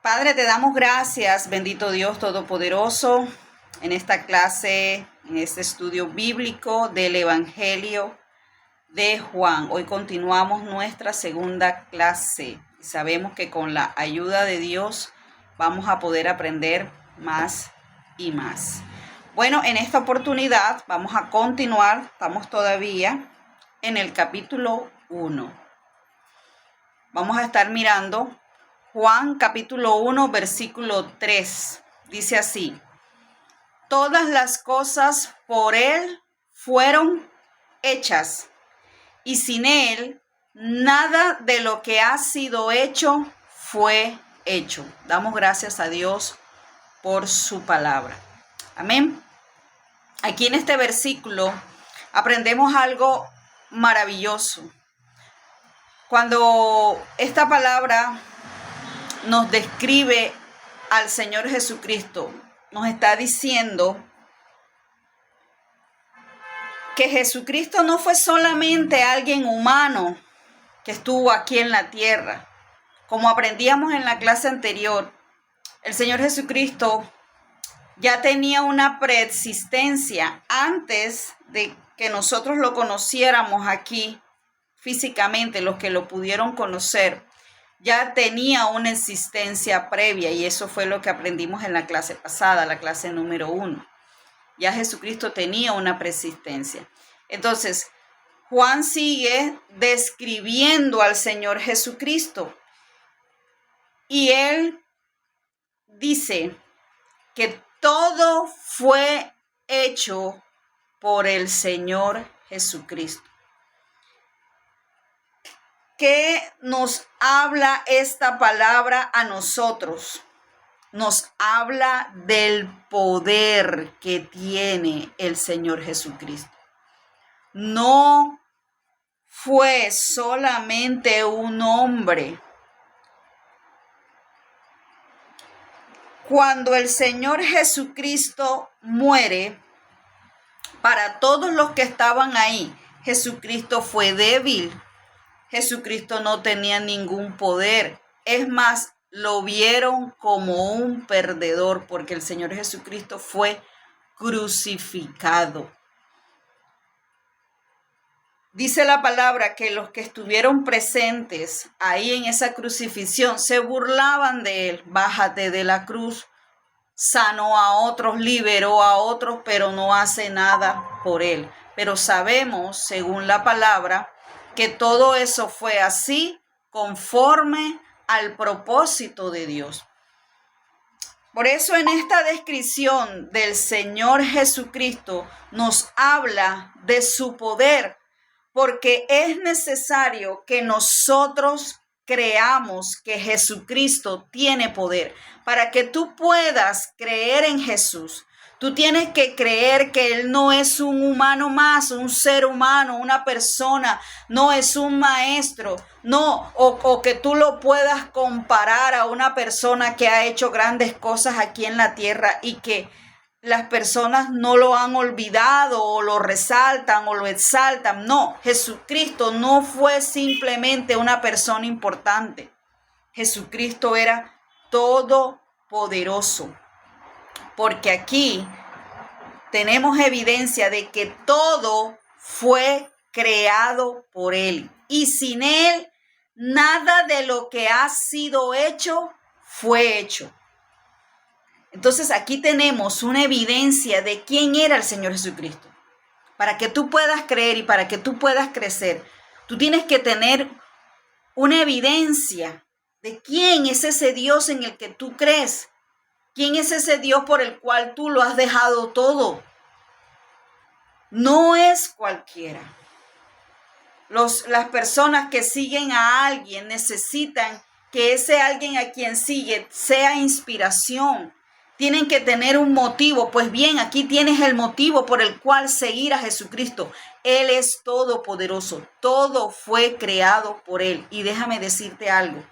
Padre, te damos gracias, bendito Dios Todopoderoso, en esta clase, en este estudio bíblico del Evangelio de Juan. Hoy continuamos nuestra segunda clase y sabemos que con la ayuda de Dios vamos a poder aprender más y más. Bueno, en esta oportunidad vamos a continuar, estamos todavía en el capítulo 1. Vamos a estar mirando Juan capítulo 1, versículo 3, dice así: todas las cosas por Él fueron hechas, y sin Él nada de lo que ha sido hecho fue hecho. Damos gracias a Dios por su palabra. Amén. Aquí en este versículo aprendemos algo maravilloso. Cuando esta palabra nos describe al Señor Jesucristo, nos está diciendo que Jesucristo no fue solamente alguien humano que estuvo aquí en la tierra. Como aprendíamos en la clase anterior, el Señor Jesucristo ya tenía una preexistencia antes de que nosotros lo conociéramos aquí físicamente. Los que lo pudieron conocer ya tenía una existencia previa, y eso fue lo que aprendimos en la clase pasada, la clase número 1. Ya Jesucristo tenía una preexistencia. Entonces, Juan sigue describiendo al Señor Jesucristo, y él dice que todo fue hecho por el Señor Jesucristo. ¿Qué nos habla esta palabra a nosotros? Nos habla del poder que tiene el Señor Jesucristo. No fue solamente un hombre. Cuando el Señor Jesucristo muere, para todos los que estaban ahí, Jesucristo fue débil. Jesucristo no tenía ningún poder. Es más, lo vieron como un perdedor, porque el Señor Jesucristo fue crucificado. Dice la palabra que los que estuvieron presentes ahí en esa crucifixión se burlaban de él. Bájate de la cruz. Sanó a otros, liberó a otros, pero no hace nada por él. Pero sabemos, según la palabra, que todo eso fue así conforme al propósito de Dios. Por eso en esta descripción del Señor Jesucristo nos habla de su poder, porque es necesario que nosotros creamos que Jesucristo tiene poder. Para que tú puedas creer en Jesús, tú tienes que creer que Él no es un humano más, un ser humano, una persona, no es un maestro, no, o que tú lo puedas comparar a una persona que ha hecho grandes cosas aquí en la tierra y que las personas no lo han olvidado o lo resaltan o lo exaltan. No, Jesucristo no fue simplemente una persona importante. Jesucristo era todopoderoso, porque aquí tenemos evidencia de que todo fue creado por Él, y sin Él nada de lo que ha sido hecho fue hecho. Entonces aquí tenemos una evidencia de quién era el Señor Jesucristo. Para que tú puedas creer y para que tú puedas crecer, tú tienes que tener una evidencia de quién es ese Dios en el que tú crees. ¿Quién es ese Dios por el cual tú lo has dejado todo? No es cualquiera. Las personas que siguen a alguien necesitan que ese alguien a quien sigue sea inspiración. Tienen que tener un motivo. Pues bien, aquí tienes el motivo por el cual seguir a Jesucristo. Él es todopoderoso. Todo fue creado por Él. Y déjame decirte algo.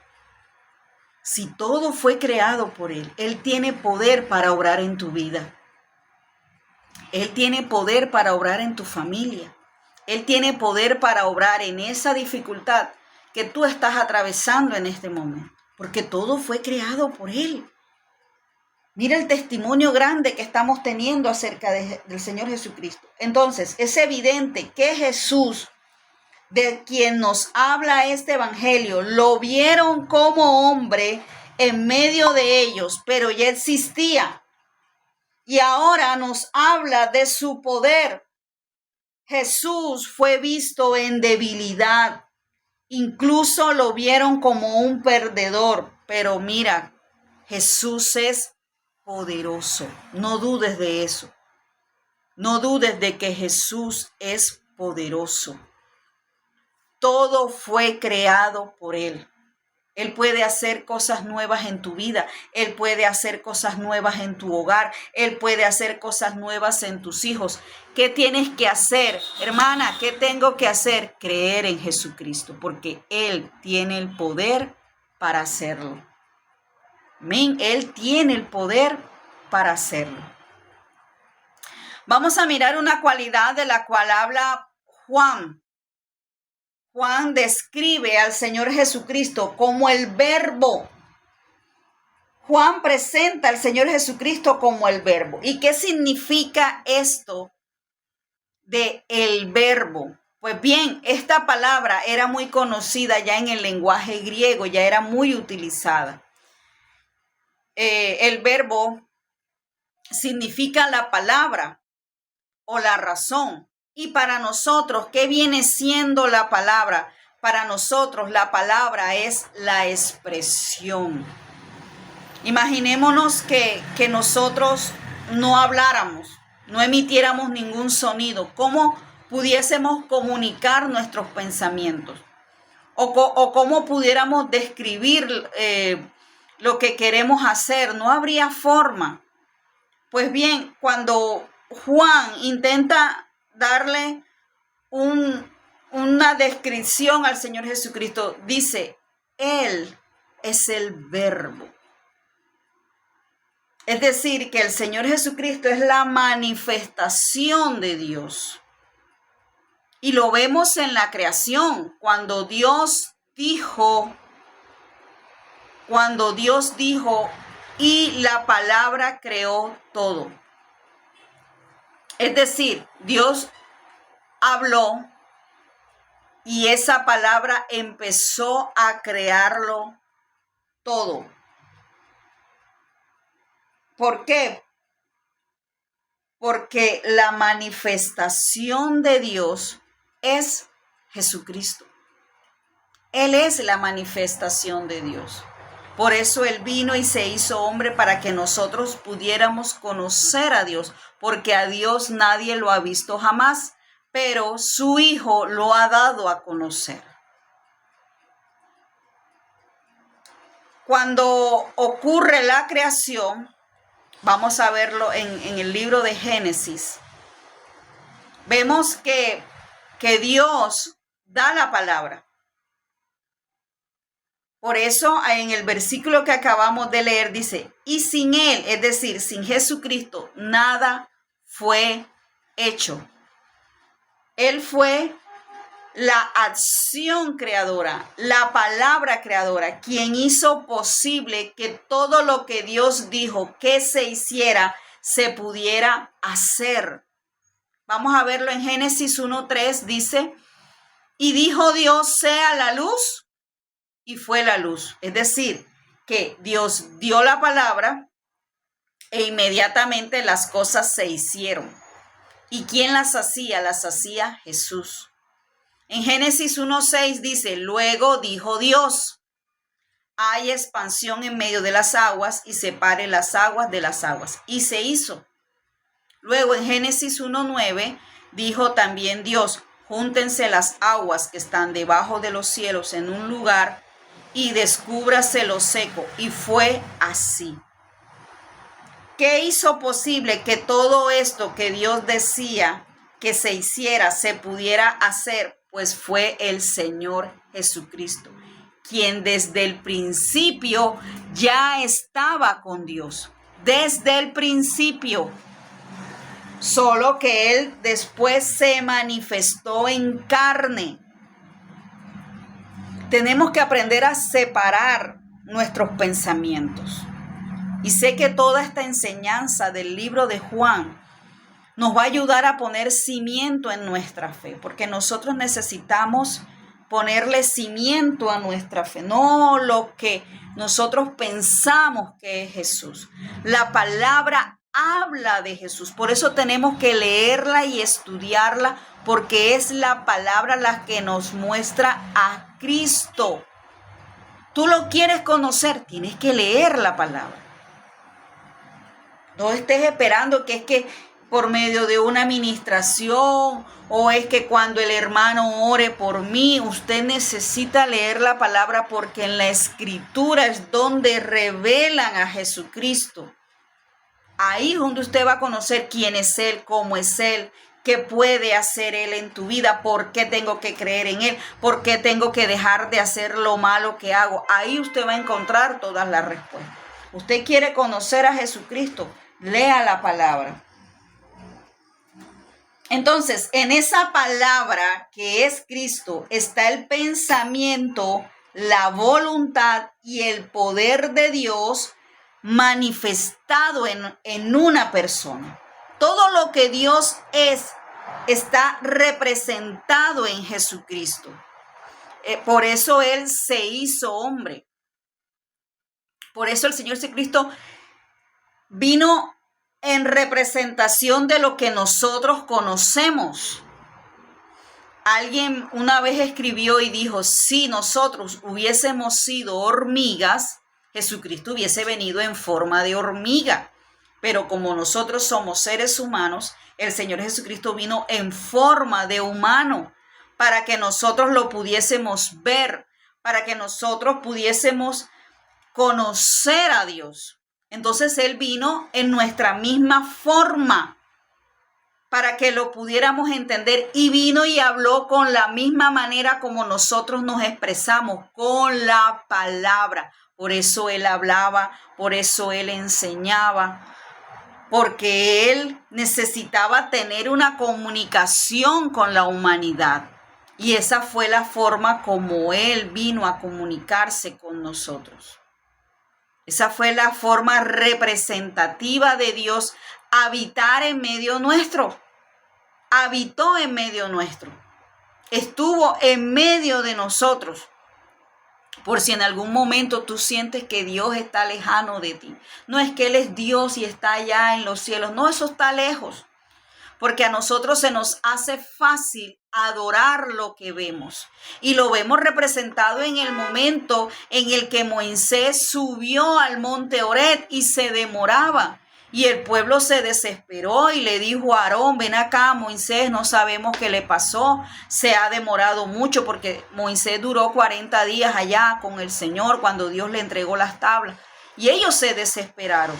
Si todo fue creado por Él, Él tiene poder para obrar en tu vida. Él tiene poder para obrar en tu familia. Él tiene poder para obrar en esa dificultad que tú estás atravesando en este momento. porque todo fue creado por Él. Mira el testimonio grande que estamos teniendo acerca del Señor Jesucristo. Entonces, es evidente que Jesús, de quien nos habla este evangelio, lo vieron como hombre en medio de ellos, pero ya existía. Y ahora nos habla de su poder. Jesús fue visto en debilidad. Incluso lo vieron como un perdedor. Pero mira, Jesús es poderoso. No dudes de eso. No dudes de que Jesús es poderoso. Todo fue creado por Él. Él puede hacer cosas nuevas en tu vida. Él puede hacer cosas nuevas en tu hogar. Él puede hacer cosas nuevas en tus hijos. ¿Qué tienes que hacer, hermana? ¿Qué tengo que hacer? Creer en Jesucristo, porque Él tiene el poder para hacerlo. Amén. Él tiene el poder para hacerlo. Vamos a mirar una cualidad de la cual habla Juan. Juan describe al Señor Jesucristo como el Verbo. Juan presenta al Señor Jesucristo como el Verbo. ¿Y qué significa esto de el Verbo? Pues bien, esta palabra era muy conocida ya en el lenguaje griego, ya era muy utilizada. El verbo significa la palabra o la razón. Y para nosotros, ¿qué viene siendo la palabra? Para nosotros la palabra es la expresión. Imaginémonos que nosotros no habláramos, no emitiéramos ningún sonido. ¿Cómo pudiésemos comunicar nuestros pensamientos? O cómo pudiéramos describir lo que queremos hacer. No habría forma. Pues bien, cuando Juan intenta darle una descripción al Señor Jesucristo, dice, Él es el Verbo. Es decir, que el Señor Jesucristo es la manifestación de Dios. Y lo vemos en la creación, cuando Dios dijo, y la palabra creó todo. Es decir, Dios habló y esa palabra empezó a crearlo todo. ¿Por qué? Porque la manifestación de Dios es Jesucristo. Él es la manifestación de Dios. Por eso Él vino y se hizo hombre para que nosotros pudiéramos conocer a Dios, porque a Dios nadie lo ha visto jamás, pero su Hijo lo ha dado a conocer. Cuando ocurre la creación, vamos a verlo en el libro de Génesis, vemos que Dios da la palabra. Por eso en el versículo que acabamos de leer dice, y sin Él, es decir, sin Jesucristo, nada fue hecho. Él fue la acción creadora, la palabra creadora, quien hizo posible que todo lo que Dios dijo que se hiciera, se pudiera hacer. Vamos a verlo en Génesis 1:3, dice, y dijo Dios, sea la luz, y fue la luz. Es decir, que Dios dio la palabra e inmediatamente las cosas se hicieron. ¿Y quién las hacía? Las hacía Jesús. En Génesis 1:6 dice, luego dijo Dios, hay expansión en medio de las aguas y separe las aguas de las aguas. Y se hizo. Luego en Génesis 1:9 dijo también Dios, júntense las aguas que están debajo de los cielos en un lugar y descúbrase lo seco. Y fue así. ¿Qué hizo posible que todo esto que Dios decía que se hiciera, se pudiera hacer? Pues fue el Señor Jesucristo, quien desde el principio ya estaba con Dios. Desde el principio. Solo que Él después se manifestó en carne. Tenemos que aprender a separar nuestros pensamientos. Y sé que toda esta enseñanza del libro de Juan nos va a ayudar a poner cimiento en nuestra fe, porque nosotros necesitamos ponerle cimiento a nuestra fe, no lo que nosotros pensamos que es Jesús. La palabra habla de Jesús, por eso tenemos que leerla y estudiarla, porque es la palabra la que nos muestra a Cristo. Tú lo quieres conocer, tienes que leer la palabra. No estés esperando que es que por medio de una administración o es que cuando el hermano ore por mí. Usted necesita leer la palabra porque en la escritura es donde revelan a Jesucristo. Ahí es donde usted va a conocer quién es Él, cómo es Él, qué puede hacer Él en tu vida, por qué tengo que creer en Él, por qué tengo que dejar de hacer lo malo que hago. Ahí usted va a encontrar todas las respuestas. Usted quiere conocer a Jesucristo, lea la palabra. Entonces, en esa palabra que es Cristo está el pensamiento, la voluntad y el poder de Dios manifestado en una persona. Todo lo que Dios es está representado en Jesucristo. Por eso Él se hizo hombre. Por eso el Señor Jesucristo vino en representación de lo que nosotros conocemos. Alguien una vez escribió y dijo, si nosotros hubiésemos sido hormigas, Jesucristo hubiese venido en forma de hormiga. Pero como nosotros somos seres humanos, el Señor Jesucristo vino en forma de humano para que nosotros lo pudiésemos ver, para que nosotros pudiésemos conocer a Dios. Entonces Él vino en nuestra misma forma para que lo pudiéramos entender y vino y habló con la misma manera como nosotros nos expresamos, con la palabra. Por eso Él hablaba, por eso Él enseñaba, porque Él necesitaba tener una comunicación con la humanidad. Y esa fue la forma como Él vino a comunicarse con nosotros. Esa fue la forma representativa de Dios, habitar en medio nuestro. Habitó en medio nuestro. Estuvo en medio de nosotros. Por si en algún momento tú sientes que Dios está lejano de ti. No es que Él es Dios y está allá en los cielos. No, eso está lejos. Porque a nosotros se nos hace fácil adorar lo que vemos. Y lo vemos representado en el momento en el que Moisés subió al monte Horeb y se demoraba. Y el pueblo se desesperó y le dijo a Aarón, ven acá, Moisés, no sabemos qué le pasó. Se ha demorado mucho porque Moisés duró 40 días allá con el Señor cuando Dios le entregó las tablas. Y ellos se desesperaron.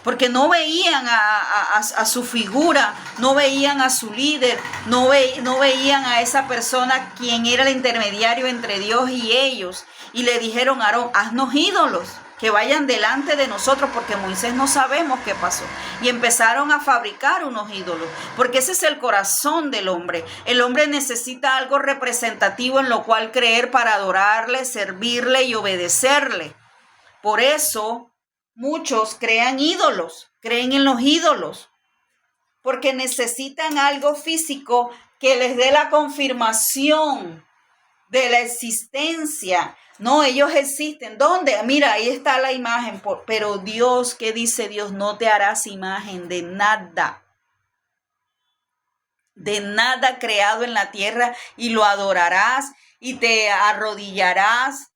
Porque no veían a su figura, no veían a su líder, no veían a esa persona quien era el intermediario entre Dios y ellos. Y le dijeron a Aarón, haznos ídolos que vayan delante de nosotros, porque Moisés no sabemos qué pasó. Y empezaron a fabricar unos ídolos, porque ese es el corazón del hombre. El hombre necesita algo representativo en lo cual creer para adorarle, servirle y obedecerle. Por eso muchos creen en los ídolos, porque necesitan algo físico que les dé la confirmación de la existencia. No, ellos existen. ¿Dónde? Mira, ahí está la imagen. Pero Dios, ¿qué dice Dios? No te harás imagen de nada creado en la tierra y lo adorarás y te arrodillarás.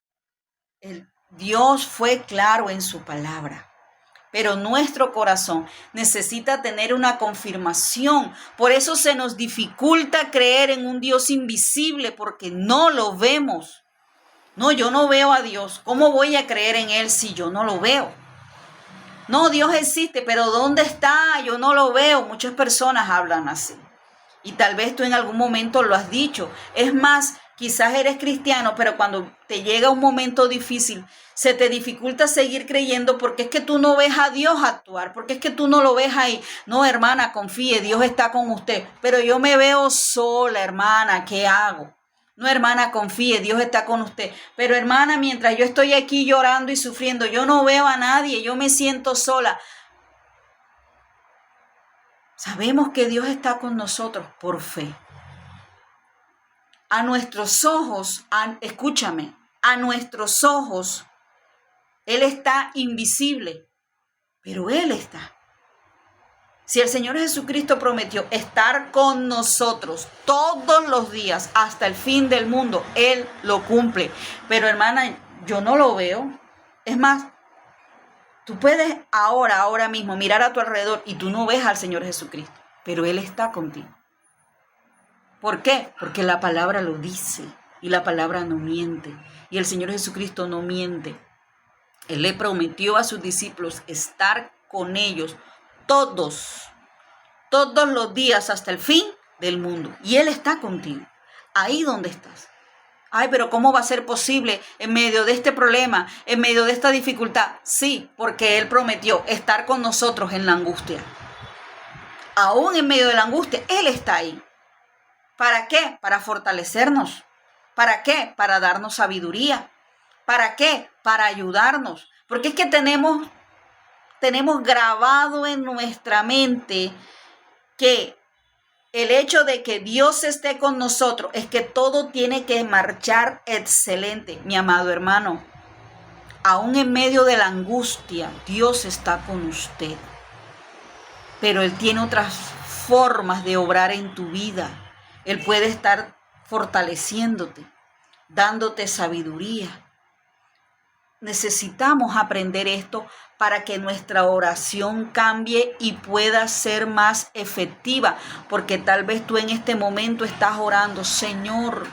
Dios fue claro en su palabra, pero nuestro corazón necesita tener una confirmación. Por eso se nos dificulta creer en un Dios invisible, porque no lo vemos. No, yo no veo a Dios. ¿Cómo voy a creer en Él si yo no lo veo? No, Dios existe, pero ¿dónde está? Yo no lo veo. Muchas personas hablan así. Y tal vez tú en algún momento lo has dicho. Es más, quizás eres cristiano, pero cuando te llega un momento difícil, se te dificulta seguir creyendo porque es que tú no ves a Dios actuar, porque es que tú no lo ves ahí. No, hermana, confíe, Dios está con usted. Pero yo me veo sola, hermana, ¿qué hago? No, hermana, confíe, Dios está con usted. Pero hermana, mientras yo estoy aquí llorando y sufriendo, yo no veo a nadie, yo me siento sola. Sabemos que Dios está con nosotros por fe. A nuestros ojos, escúchame, a nuestros ojos, Él está invisible, pero Él está. Si el Señor Jesucristo prometió estar con nosotros todos los días hasta el fin del mundo, Él lo cumple. Pero hermana, yo no lo veo. Es más, tú puedes ahora mismo mirar a tu alrededor y tú no ves al Señor Jesucristo, pero Él está contigo. ¿Por qué? Porque la palabra lo dice y la palabra no miente. Y el Señor Jesucristo no miente. Él le prometió a sus discípulos estar con ellos todos los días hasta el fin del mundo. Y Él está contigo, ahí donde estás. Ay, pero ¿cómo va a ser posible en medio de este problema, en medio de esta dificultad? Sí, porque Él prometió estar con nosotros en la angustia. Aún en medio de la angustia, Él está ahí. ¿Para qué? Para fortalecernos. ¿Para qué? Para darnos sabiduría. ¿Para qué? Para ayudarnos. Porque es que tenemos grabado en nuestra mente que el hecho de que Dios esté con nosotros es que todo tiene que marchar excelente. Mi amado hermano, aún en medio de la angustia, Dios está con usted. Pero Él tiene otras formas de obrar en tu vida. Él puede estar fortaleciéndote, dándote sabiduría. Necesitamos aprender esto para que nuestra oración cambie y pueda ser más efectiva, porque tal vez tú en este momento estás orando, Señor,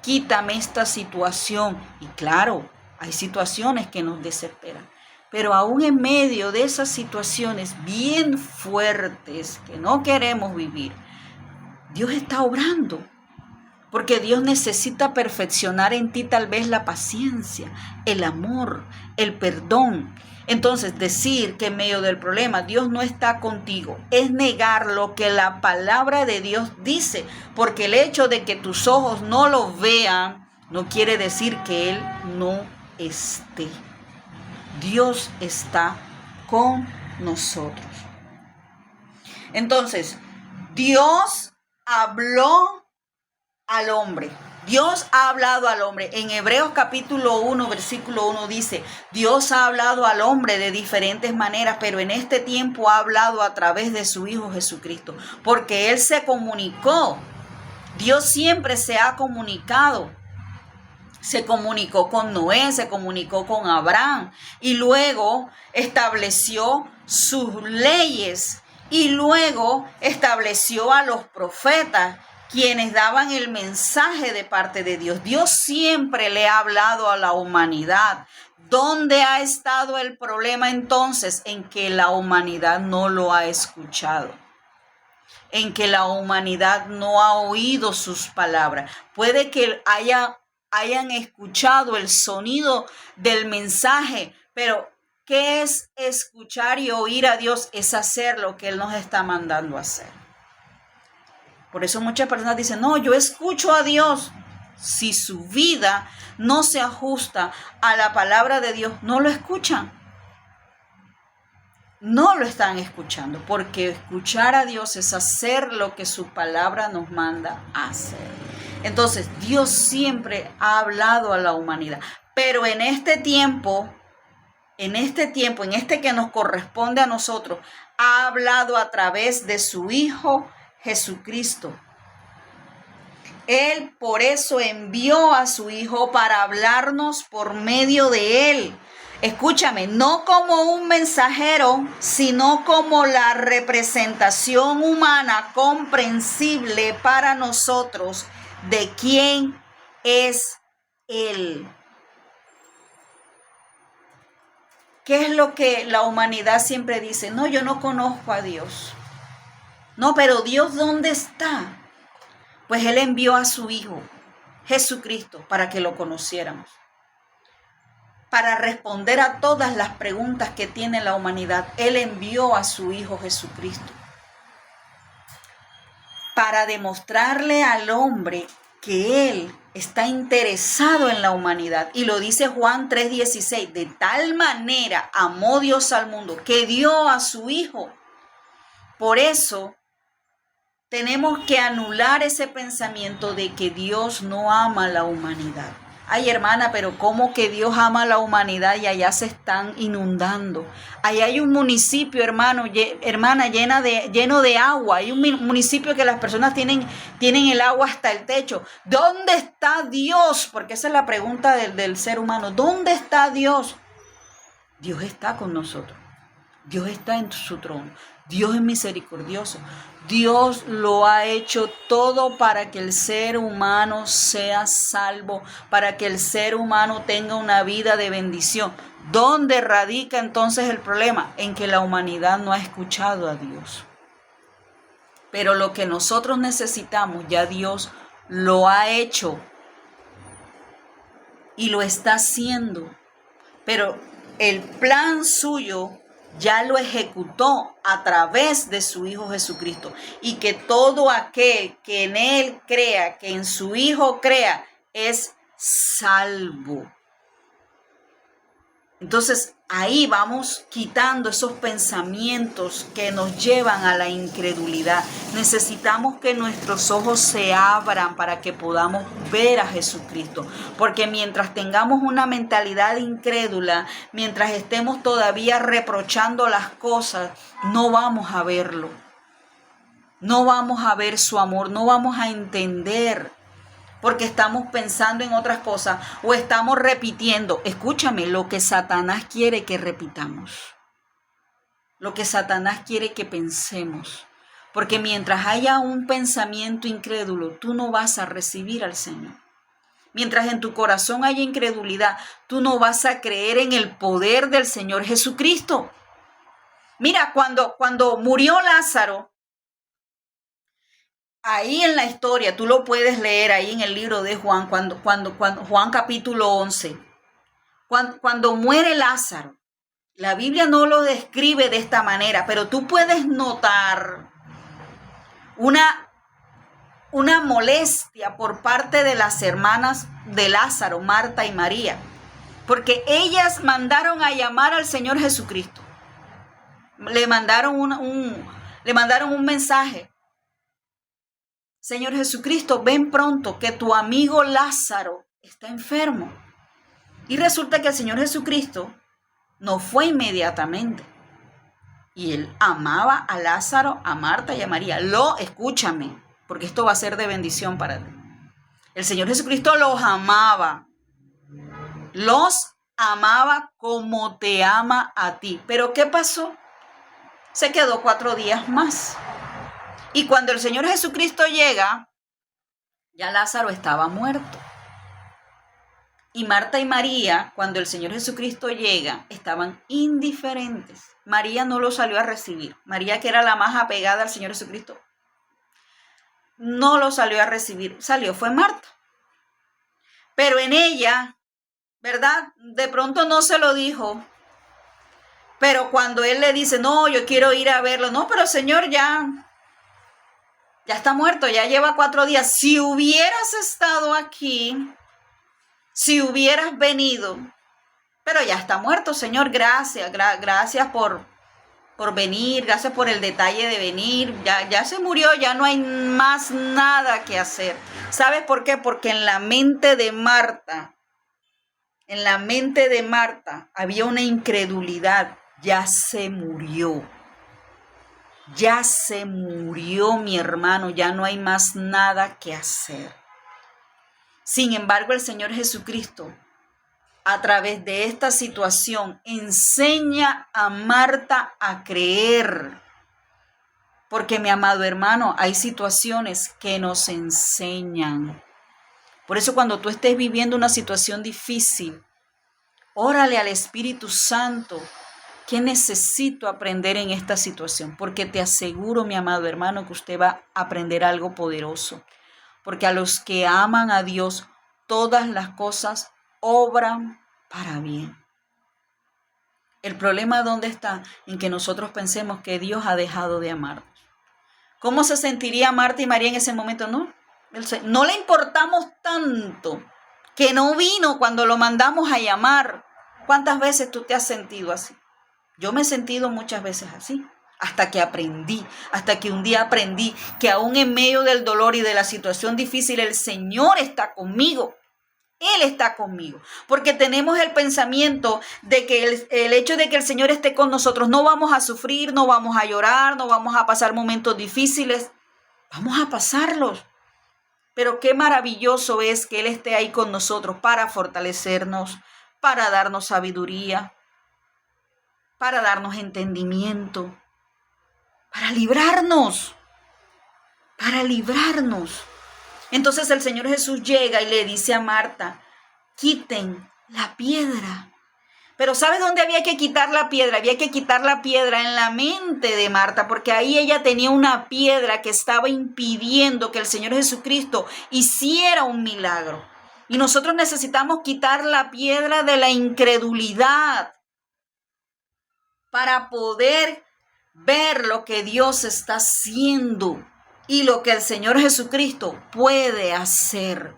quítame esta situación. Y claro, hay situaciones que nos desesperan, pero aún en medio de esas situaciones bien fuertes que no queremos vivir, Dios está obrando. Porque Dios necesita perfeccionar en ti tal vez la paciencia, el amor, el perdón. Entonces, decir que en medio del problema Dios no está contigo es negar lo que la palabra de Dios dice. Porque el hecho de que tus ojos no lo vean no quiere decir que Él no esté. Dios está con nosotros. Entonces, Dios habló al hombre. Dios ha hablado al hombre. En Hebreos capítulo 1, versículo 1 dice, Dios ha hablado al hombre de diferentes maneras, pero en este tiempo ha hablado a través de su Hijo Jesucristo, porque Él se comunicó. Dios siempre se ha comunicado. Se comunicó con Noé, se comunicó con Abraham y luego estableció sus leyes y luego estableció a los profetas, quienes daban el mensaje de parte de Dios. Dios siempre le ha hablado a la humanidad. ¿Dónde ha estado el problema entonces? En que la humanidad no lo ha escuchado. En que la humanidad no ha oído sus palabras. Puede que hayan escuchado el sonido del mensaje, pero ¿qué es escuchar y oír a Dios? Es hacer lo que Él nos está mandando a hacer. Por eso muchas personas dicen, no, yo escucho a Dios. Si su vida no se ajusta a la palabra de Dios, no lo escuchan. No lo están escuchando, porque escuchar a Dios es hacer lo que su palabra nos manda a hacer. Entonces, Dios siempre ha hablado a la humanidad, pero en este tiempo, en este que nos corresponde a nosotros, ha hablado a través de su Hijo Jesucristo. Él por eso envió a su Hijo para hablarnos por medio de Él. Escúchame, no como un mensajero, sino como la representación humana comprensible para nosotros de quién es Él. ¿Qué es lo que la humanidad siempre dice? No, yo no conozco a Dios. No, pero Dios, ¿dónde está? Pues Él envió a su Hijo, Jesucristo, para que lo conociéramos. Para responder a todas las preguntas que tiene la humanidad, Él envió a su Hijo Jesucristo. Para demostrarle al hombre que Él está interesado en la humanidad. Y lo dice Juan 3:16, de tal manera amó Dios al mundo que dio a su Hijo. Por eso tenemos que anular ese pensamiento de que Dios no ama a la humanidad. Ay, hermana, pero ¿cómo que Dios ama a la humanidad y allá se están inundando? Allá hay un municipio, hermana, lleno de agua. Hay un municipio que las personas tienen el agua hasta el techo. ¿Dónde está Dios? Porque esa es la pregunta del ser humano. ¿Dónde está Dios? Dios está con nosotros. Dios está en su trono. Dios es misericordioso. Dios lo ha hecho todo para que el ser humano sea salvo, para que el ser humano tenga una vida de bendición. ¿Dónde radica entonces el problema? En que la humanidad no ha escuchado a Dios. Pero lo que nosotros necesitamos, ya Dios lo ha hecho y lo está haciendo. Pero el plan suyo ya lo ejecutó a través de su Hijo Jesucristo. Y que todo aquel que en Él crea, que en su Hijo crea, es salvo. Entonces ahí vamos quitando esos pensamientos que nos llevan a la incredulidad. Necesitamos que nuestros ojos se abran para que podamos ver a Jesucristo. Porque mientras tengamos una mentalidad incrédula, mientras estemos todavía reprochando las cosas, no vamos a verlo. No vamos a ver su amor, no vamos a entender. Porque estamos pensando en otras cosas o estamos repitiendo, escúchame, lo que Satanás quiere que repitamos, lo que Satanás quiere que pensemos. Porque mientras haya un pensamiento incrédulo, tú no vas a recibir al Señor. Mientras en tu corazón haya incredulidad, tú no vas a creer en el poder del Señor Jesucristo. Mira, cuando murió Lázaro, ahí en la historia, tú lo puedes leer ahí en el libro de Juan, cuando Juan capítulo 11, cuando muere Lázaro, la Biblia no lo describe de esta manera, pero tú puedes notar una molestia por parte de las hermanas de Lázaro, Marta y María, porque ellas mandaron a llamar al Señor Jesucristo. Le mandaron un mensaje. Señor Jesucristo, ven pronto, que tu amigo Lázaro está enfermo. Y resulta que el Señor Jesucristo no fue inmediatamente. Y él amaba a Lázaro, a Marta y a María. Escúchame, porque esto va a ser de bendición para ti. El Señor Jesucristo los amaba. Los amaba como te ama a ti. Pero ¿qué pasó? Se quedó 4 días más. Y cuando el Señor Jesucristo llega, ya Lázaro estaba muerto. Y Marta y María, cuando el Señor Jesucristo llega, estaban indiferentes. María no lo salió a recibir. María, que era la más apegada al Señor Jesucristo, no lo salió a recibir. Fue Marta. Pero en ella, ¿verdad? De pronto no se lo dijo. Pero cuando él le dice, no, yo quiero ir a verlo. No, pero Señor, ya está muerto, ya lleva 4 días. Si hubieras estado aquí, si hubieras venido, pero ya está muerto, Señor, gracias por venir, gracias por el detalle de venir, ya se murió, ya no hay más nada que hacer. ¿Sabes por qué? Porque en la mente de Marta había una incredulidad. Ya se murió, mi hermano, ya no hay más nada que hacer. Sin embargo, el Señor Jesucristo, a través de esta situación, enseña a Marta a creer. Porque, mi amado hermano, hay situaciones que nos enseñan. Por eso, cuando tú estés viviendo una situación difícil, órale al Espíritu Santo. ¿Qué necesito aprender en esta situación? Porque te aseguro, mi amado hermano, que usted va a aprender algo poderoso. Porque a los que aman a Dios, todas las cosas obran para bien. El problema, ¿dónde está? En que nosotros pensemos que Dios ha dejado de amarnos. ¿Cómo se sentiría Marta y María en ese momento? No, No le importamos tanto que no vino cuando lo mandamos a llamar. ¿Cuántas veces tú te has sentido así? Yo me he sentido muchas veces así, hasta que un día aprendí que aún en medio del dolor y de la situación difícil, el Señor está conmigo. Él está conmigo, porque tenemos el pensamiento de que el hecho de que el Señor esté con nosotros, no vamos a sufrir, no vamos a llorar, no vamos a pasar momentos difíciles, vamos a pasarlos. Pero qué maravilloso es que Él esté ahí con nosotros para fortalecernos, para darnos sabiduría, para darnos entendimiento, para librarnos. Entonces el Señor Jesús llega y le dice a Marta, quiten la piedra. Pero ¿sabes dónde había que quitar la piedra? Había que quitar la piedra en la mente de Marta, porque ahí ella tenía una piedra que estaba impidiendo que el Señor Jesucristo hiciera un milagro. Y nosotros necesitamos quitar la piedra de la incredulidad para poder ver lo que Dios está haciendo y lo que el Señor Jesucristo puede hacer.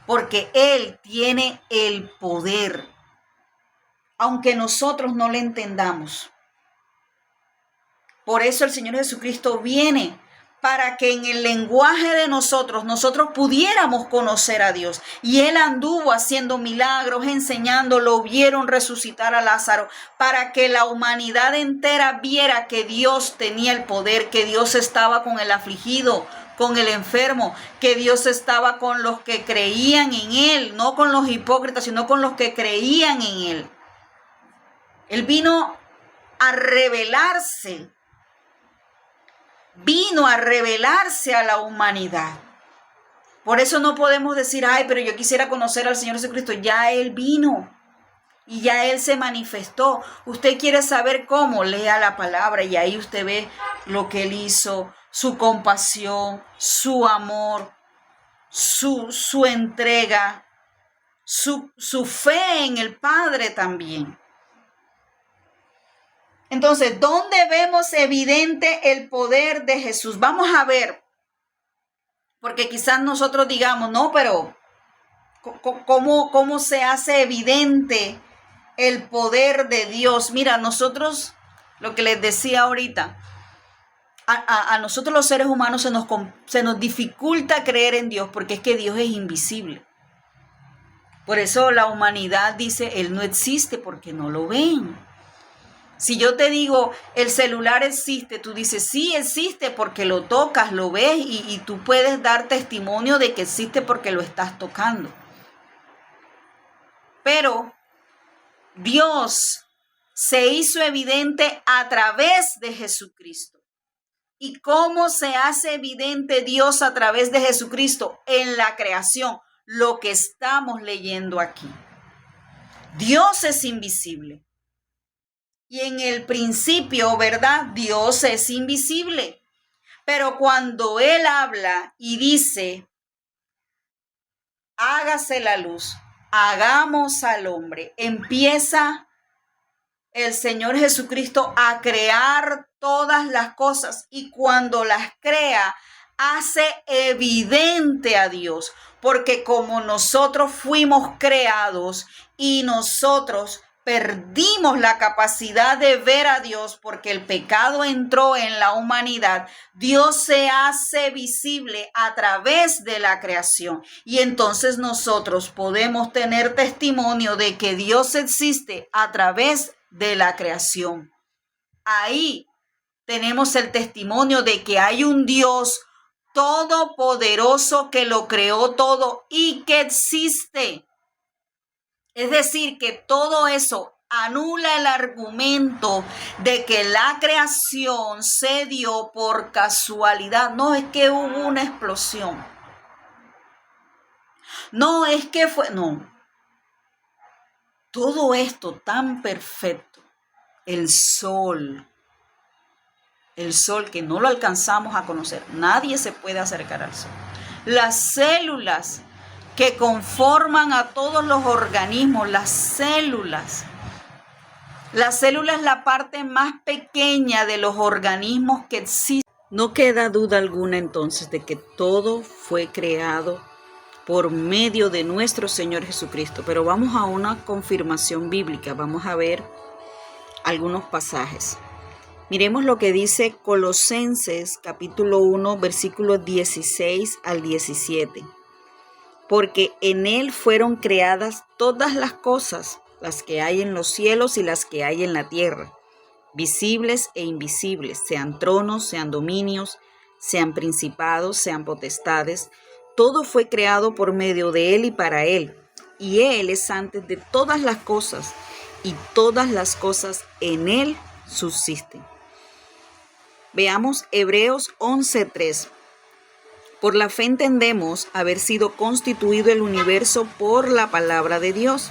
Porque Él tiene el poder, aunque nosotros no le entendamos. Por eso el Señor Jesucristo viene para que en el lenguaje de nosotros pudiéramos conocer a Dios. Y Él anduvo haciendo milagros, enseñando, lo vieron resucitar a Lázaro, para que la humanidad entera viera que Dios tenía el poder, que Dios estaba con el afligido, con el enfermo, que Dios estaba con los que creían en Él, no con los hipócritas, sino con los que creían en Él. Él vino a revelarse a la humanidad. Por eso no podemos decir, ay, pero yo quisiera conocer al Señor Jesucristo. Ya Él vino y ya Él se manifestó. Usted quiere saber cómo, lea la palabra y ahí usted ve lo que Él hizo, su compasión, su amor, su entrega, su fe en el Padre también. Entonces, ¿dónde vemos evidente el poder de Jesús? Vamos a ver, porque quizás nosotros digamos, no, pero ¿cómo se hace evidente el poder de Dios? Mira, nosotros, lo que les decía ahorita, a nosotros los seres humanos se nos dificulta creer en Dios, porque es que Dios es invisible. Por eso la humanidad dice, Él no existe porque no lo ven. Si yo te digo, el celular existe, tú dices, sí existe porque lo tocas, lo ves y tú puedes dar testimonio de que existe porque lo estás tocando. Pero Dios se hizo evidente a través de Jesucristo. ¿Y cómo se hace evidente Dios a través de Jesucristo? En la creación, lo que estamos leyendo aquí. Dios es invisible. Y en el principio, ¿verdad? Dios es invisible. Pero cuando Él habla y dice, hágase la luz, hagamos al hombre, empieza el Señor Jesucristo a crear todas las cosas. Y cuando las crea, hace evidente a Dios. Porque como nosotros fuimos creados y nosotros perdimos la capacidad de ver a Dios porque el pecado entró en la humanidad, Dios se hace visible a través de la creación. Y entonces nosotros podemos tener testimonio de que Dios existe a través de la creación. Ahí tenemos el testimonio de que hay un Dios todopoderoso que lo creó todo y que existe. Es decir, que todo eso anula el argumento de que la creación se dio por casualidad. No es que hubo una explosión. No es que fue, no. Todo esto tan perfecto, el sol que no lo alcanzamos a conocer, nadie se puede acercar al sol. Las células que conforman a todos los organismos, las células. La célula es la parte más pequeña de los organismos que existen. No queda duda alguna entonces de que todo fue creado por medio de nuestro Señor Jesucristo. Pero vamos a una confirmación bíblica, vamos a ver algunos pasajes. Miremos lo que dice Colosenses capítulo 1, versículos 16 al 17. Porque en Él fueron creadas todas las cosas, las que hay en los cielos y las que hay en la tierra, visibles e invisibles, sean tronos, sean dominios, sean principados, sean potestades. Todo fue creado por medio de Él y para Él. Y Él es antes de todas las cosas, y todas las cosas en Él subsisten. Veamos Hebreos 11:3. Por la fe entendemos haber sido constituido el universo por la palabra de Dios,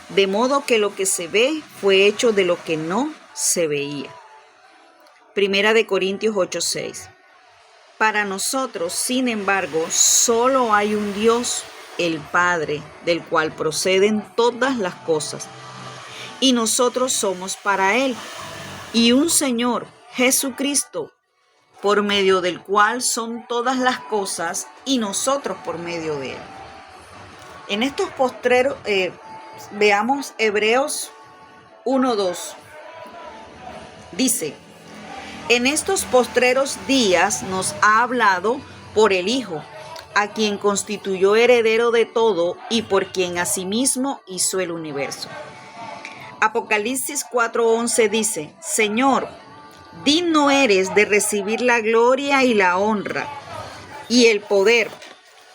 de modo que lo que se ve fue hecho de lo que no se veía. Primera de Corintios 8:6. Para nosotros, sin embargo, solo hay un Dios, el Padre, del cual proceden todas las cosas, y nosotros somos para Él, y un Señor, Jesucristo, por medio del cual son todas las cosas, y nosotros por medio de Él. En estos postreros, veamos Hebreos 1:2. Dice: en estos postreros días nos ha hablado por el Hijo, a quien constituyó heredero de todo y por quien asimismo hizo el universo. Apocalipsis 4:11 dice: Señor, digno eres de recibir la gloria y la honra y el poder,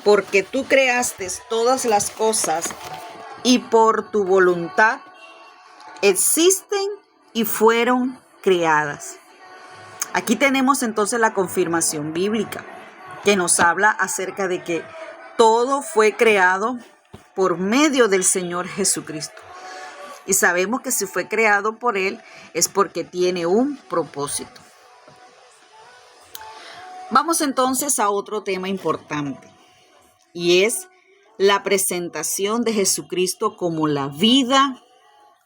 porque tú creaste todas las cosas y por tu voluntad existen y fueron creadas. Aquí tenemos entonces la confirmación bíblica que nos habla acerca de que todo fue creado por medio del Señor Jesucristo. Y sabemos que si fue creado por Él es porque tiene un propósito. Vamos entonces a otro tema importante, y es la presentación de Jesucristo como la vida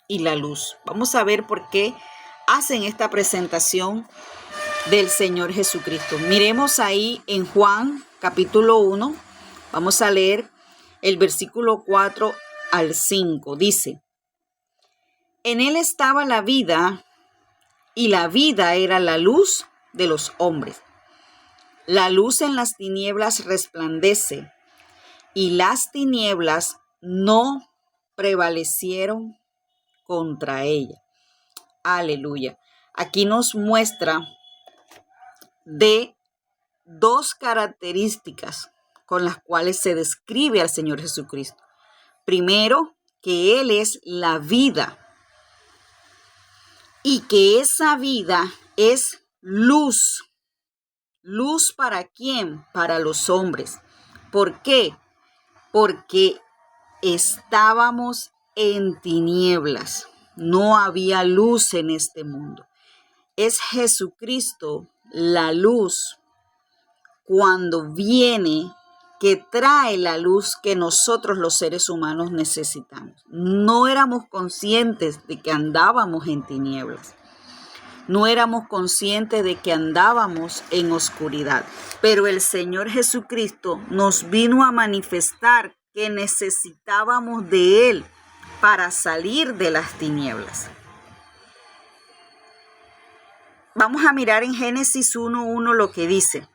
y la luz. Vamos a ver por qué hacen esta presentación del Señor Jesucristo. Miremos ahí en Juan capítulo 1, vamos a leer el versículo 4 al 5. Dice: en Él estaba la vida, y la vida era la luz de los hombres. La luz en las tinieblas resplandece, y las tinieblas no prevalecieron contra ella. Aleluya. Aquí nos muestra de dos características con las cuales se describe al Señor Jesucristo. Primero, que Él es la vida y que esa vida es luz. ¿Luz para quién? Para los hombres. ¿Por qué? Porque estábamos en tinieblas. No había luz en este mundo. Es Jesucristo la luz cuando viene, que trae la luz que nosotros los seres humanos necesitamos. No éramos conscientes de que andábamos en tinieblas. No éramos conscientes de que andábamos en oscuridad. Pero el Señor Jesucristo nos vino a manifestar que necesitábamos de Él para salir de las tinieblas. Vamos a mirar en Génesis 1:1 lo que dice: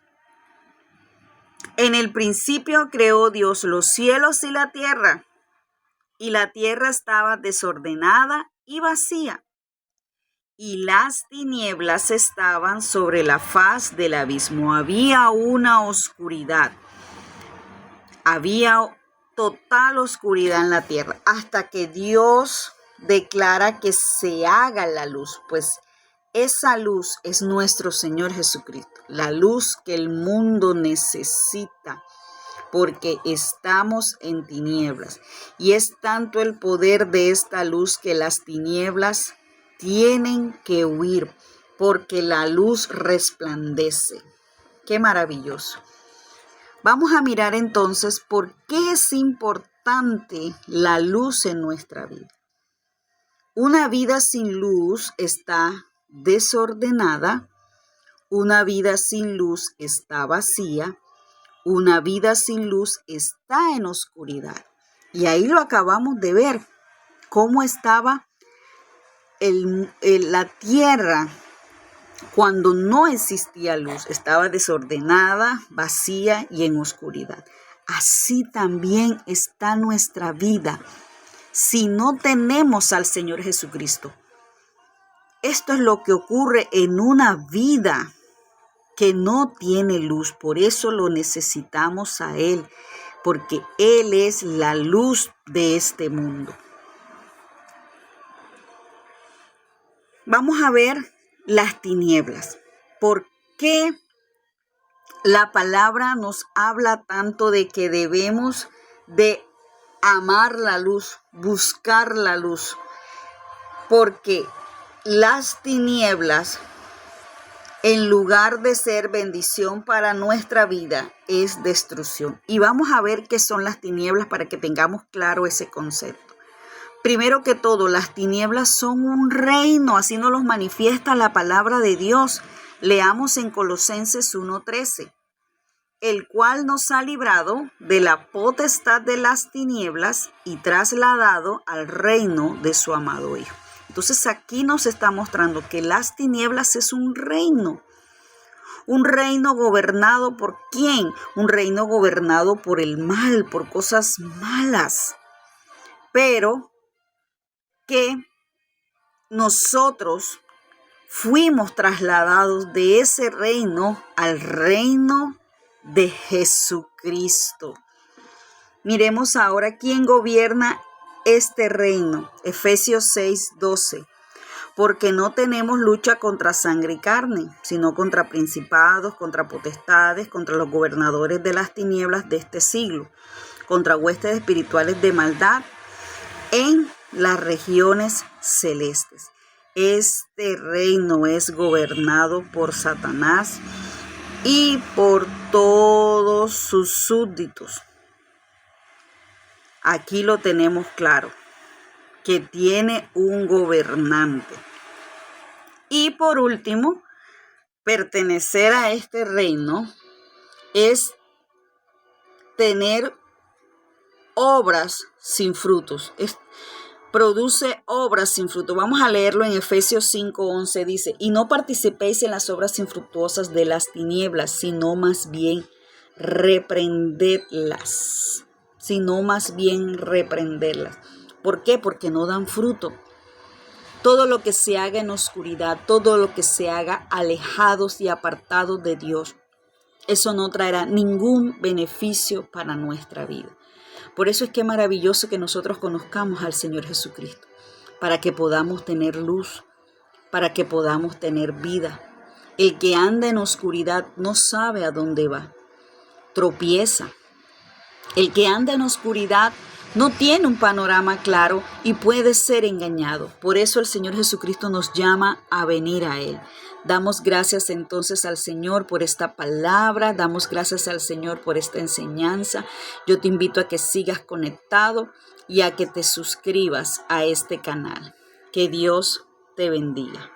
en el principio creó Dios los cielos y la tierra estaba desordenada y vacía, y las tinieblas estaban sobre la faz del abismo. Había una oscuridad, había total oscuridad en la tierra, hasta que Dios declara que se haga la luz, pues esa luz es nuestro Señor Jesucristo, la luz que el mundo necesita, porque estamos en tinieblas. Y es tanto el poder de esta luz que las tinieblas tienen que huir, porque la luz resplandece. ¡Qué maravilloso! Vamos a mirar entonces por qué es importante la luz en nuestra vida. Una vida sin luz está desordenada, Una vida sin luz está vacía, una vida sin luz está en oscuridad. Y ahí lo acabamos de ver, cómo estaba la tierra cuando no existía luz. Estaba desordenada, vacía y en oscuridad. Así también está nuestra vida si no tenemos al Señor Jesucristo. Esto es lo que ocurre en una vida que no tiene luz. Por eso lo necesitamos a Él, porque Él es la luz de este mundo. Vamos a ver las tinieblas. ¿Por qué la palabra nos habla tanto de que debemos de amar la luz, buscar la luz? Porque las tinieblas, en lugar de ser bendición para nuestra vida, es destrucción. Y vamos a ver qué son las tinieblas para que tengamos claro ese concepto. Primero que todo, las tinieblas son un reino, así nos los manifiesta la palabra de Dios. Leamos en Colosenses 1:13, el cual nos ha librado de la potestad de las tinieblas y trasladado al reino de su amado Hijo. Entonces aquí nos está mostrando que las tinieblas es un reino gobernado ¿por quién? Un reino gobernado por el mal, por cosas malas, pero que nosotros fuimos trasladados de ese reino al reino de Jesucristo. Miremos ahora quién gobierna este reino. Efesios 6:12. Porque no tenemos lucha contra sangre y carne, sino contra principados, contra potestades, contra los gobernadores de las tinieblas de este siglo, contra huestes espirituales de maldad en las regiones celestes. Este reino es gobernado por Satanás y por todos sus súbditos. Aquí lo tenemos claro, que tiene un gobernante. Y por último, pertenecer a este reino es tener obras sin frutos. Produce obras sin fruto. Vamos a leerlo en Efesios 5:11. Dice, y no participéis en las obras infructuosas de las tinieblas, sino más bien reprendedlas. ¿Por qué? Porque no dan fruto. Todo lo que se haga en oscuridad, todo lo que se haga alejados y apartados de Dios, eso no traerá ningún beneficio para nuestra vida. Por eso es que es maravilloso que nosotros conozcamos al Señor Jesucristo, para que podamos tener luz, para que podamos tener vida. El que anda en oscuridad no sabe a dónde va, tropieza. El que anda en oscuridad no tiene un panorama claro y puede ser engañado. Por eso el Señor Jesucristo nos llama a venir a Él. Damos gracias entonces al Señor por esta palabra, damos gracias al Señor por esta enseñanza. Yo te invito a que sigas conectado y a que te suscribas a este canal. Que Dios te bendiga.